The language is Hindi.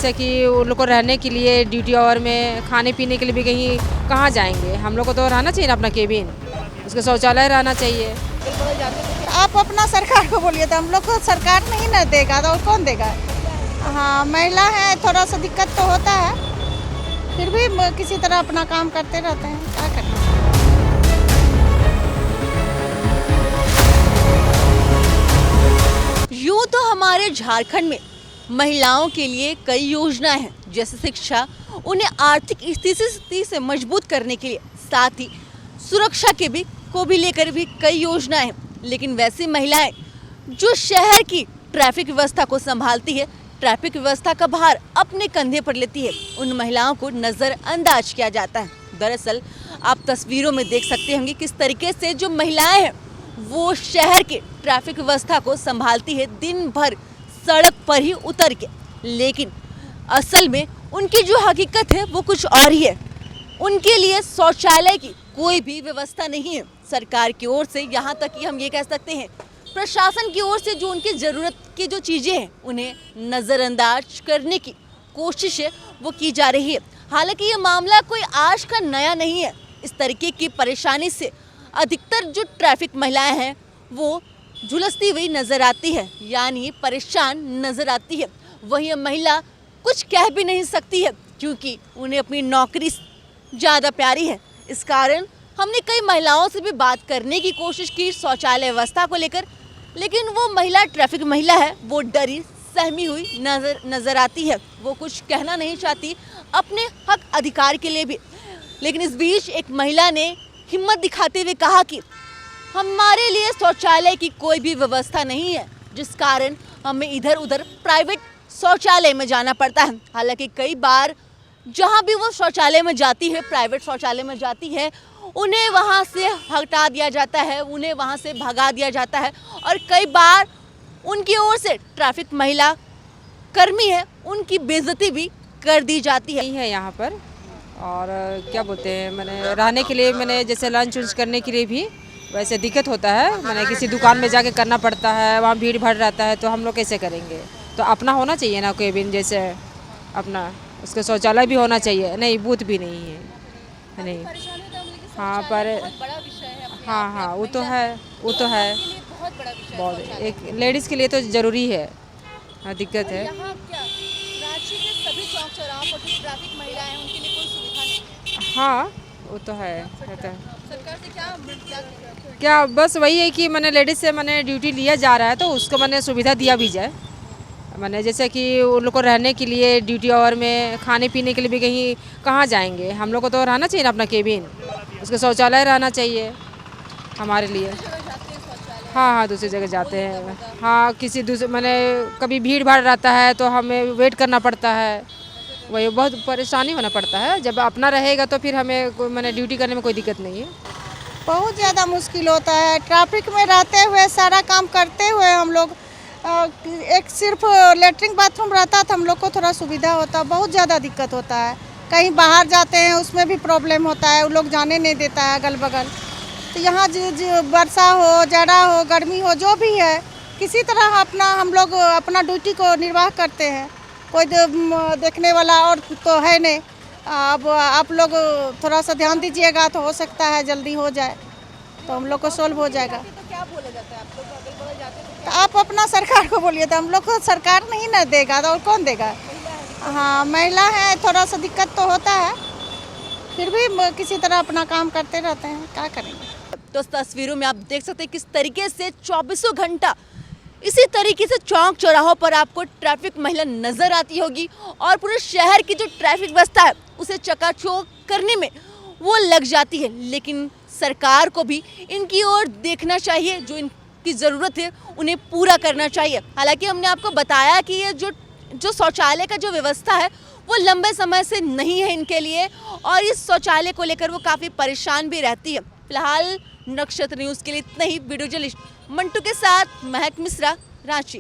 जैसे कि उन लोग को रहने के लिए ड्यूटी आवर में, खाने पीने के लिए भी कहीं कहाँ जाएंगे। हम लोग को तो रहना चाहिए ना अपना केबिन, उसके शौचालय रहना चाहिए। आप अपना सरकार को बोलिए, तो हम लोग को सरकार नहीं ना देगा तो और कौन देगा। हाँ, महिला है, थोड़ा सा दिक्कत तो होता है, फिर भी किसी तरह अपना काम करते रहते हैं, क्या करें। यूँ तो हमारे झारखंड में महिलाओं के लिए कई योजनाएं हैं, जैसे शिक्षा, उन्हें आर्थिक स्थिति से मजबूत करने के लिए, साथ ही सुरक्षा के को भी लेकर भी कई योजनाएं हैं। लेकिन वैसी महिलाएं जो शहर की ट्रैफिक व्यवस्था को संभालती है, ट्रैफिक व्यवस्था का भार अपने कंधे पर लेती है, उन महिलाओं को नज़रअंदाज किया जाता है। दरअसल आप तस्वीरों में देख सकते होंगे किस तरीके से जो महिलाएं हैं वो शहर के ट्रैफिक व्यवस्था को संभालती है, दिन भर सड़क पर ही उतर के। लेकिन असल में उनकी जो हकीकत है वो कुछ और ही है। उनके लिए शौचालय की कोई भी व्यवस्था नहीं है सरकार की ओर से, यहाँ तक कि हम ये कह सकते हैं प्रशासन की ओर से जो उनकी ज़रूरत की जो चीज़ें हैं उन्हें नज़रअंदाज करने की कोशिश है वो की जा रही है। हालांकि ये मामला कोई आज का नया नहीं है। इस तरीके की परेशानी से अधिकतर जो ट्रैफिक महिलाएं हैं वो झुलसती हुई नज़र आती है, यानी परेशान नज़र आती है। वही महिला कुछ कह भी नहीं सकती है क्योंकि उन्हें अपनी नौकरी ज़्यादा प्यारी है। इस कारण हमने कई महिलाओं से भी बात करने की कोशिश की शौचालय व्यवस्था को लेकर, लेकिन वो महिला ट्रैफिक महिला है, वो डरी सहमी हुई नज़र आती है। वो कुछ कहना नहीं चाहती अपने हक अधिकार के लिए भी। लेकिन इस बीच एक महिला ने हिम्मत दिखाते हुए कहा कि हमारे लिए शौचालय की कोई भी व्यवस्था नहीं है, जिस कारण हमें इधर उधर प्राइवेट शौचालय में जाना पड़ता है। हालांकि कई बार जहां भी वो शौचालय में जाती है, प्राइवेट शौचालय में जाती है, उन्हें वहां से हटा दिया जाता है, उन्हें वहां से भगा दिया जाता है और कई बार उनकी ओर से ट्रैफिक महिला कर्मी है उनकी बेइज्जती भी कर दी जाती है। यहाँ पर और क्या बोलते हैं, मैंने रहने के लिए, मैंने जैसे लंच वंच करने के लिए भी वैसे दिक्कत होता है। मैंने किसी दुकान में जाके करना पड़ता है, वहाँ भीड़ भाड़ रहता है, तो हम लोग कैसे करेंगे। तो अपना होना चाहिए ना केबिन, जैसे अपना उसका शौचालय भी होना चाहिए। नहीं, बूथ भी नहीं है, नहीं। हाँ पर हाँ वो तो है, वो तो है बहुत, एक लेडीज़ के लिए तो ज़रूरी है। हाँ, दिक्कत है। हाँ वो तो है, सरकार से क्या बस वही है कि मैंने लेडीज़ से मैंने ड्यूटी लिया जा रहा है तो उसको मैंने सुविधा दिया भी जाए। मैंने जैसे कि उन लोग को रहने के लिए ड्यूटी आवर में, खाने पीने के लिए भी कहीं कहाँ जाएंगे। हम लोग को तो रहना चाहिए ना अपना केबिन, उसके शौचालय रहना चाहिए हमारे लिए। हाँ, दूसरी जगह जाते हैं। हाँ, किसी दूसरे मैंने कभी भीड़ भाड़ रहता है तो हमें वेट करना पड़ता है, वही बहुत परेशानी होना पड़ता है। जब अपना रहेगा तो फिर हमें मैंने ड्यूटी करने में कोई दिक्कत नहीं है। बहुत ज़्यादा मुश्किल होता है ट्रैफिक में रहते हुए, सारा काम करते हुए। हम लोग एक सिर्फ लेटरिन बाथरूम रहता था, हम लोग को थोड़ा सुविधा होता, बहुत ज़्यादा दिक्कत होता है। कहीं बाहर जाते हैं उसमें भी प्रॉब्लम होता है, वो लोग जाने नहीं देता है अगल बगल। तो यहाँ जो वर्षा हो, जाड़ा हो, गर्मी हो, जो भी है, किसी तरह अपना हम लोग अपना ड्यूटी को निर्वाह करते हैं। कोई देखने वाला और तो है नहीं। अब आप लोग थोड़ा सा ध्यान दीजिएगा तो हो सकता है जल्दी हो जाए, तो हम लोग को सोल्व हो जाएगा। तो क्या बोला जाता है आप लोग अगल बगल जाते हैं तो आप अपना सरकार को बोलिए, तो हम लोग को सरकार नहीं ना देगा तो और कौन देगा। हाँ, महिला है, थोड़ा सा दिक्कत तो होता है, फिर भी किसी तरह अपना काम करते रहते हैं, क्या करेंगे। तो तस्वीरों में आप देख सकते हैं किस तरीके से 24 घंटा इसी तरीके से चौक चौराहों पर आपको ट्रैफिक महिला नजर आती होगी और पूरे शहर की जो ट्रैफिक व्यवस्था है उसे चकाचौंध करने में वो लग जाती है। लेकिन सरकार को भी इनकी ओर देखना चाहिए, जो इनकी ज़रूरत है उन्हें पूरा करना चाहिए। हालांकि हमने आपको बताया कि ये जो शौचालय का जो व्यवस्था है वो लंबे समय से नहीं है इनके लिए और इस शौचालय को लेकर वो काफ़ी परेशान भी रहती है। फिलहाल नक्षत्र न्यूज़ के लिए इतना ही। वीडियो जर्नलिस्ट मंटू के साथ महक मिश्रा, रांची।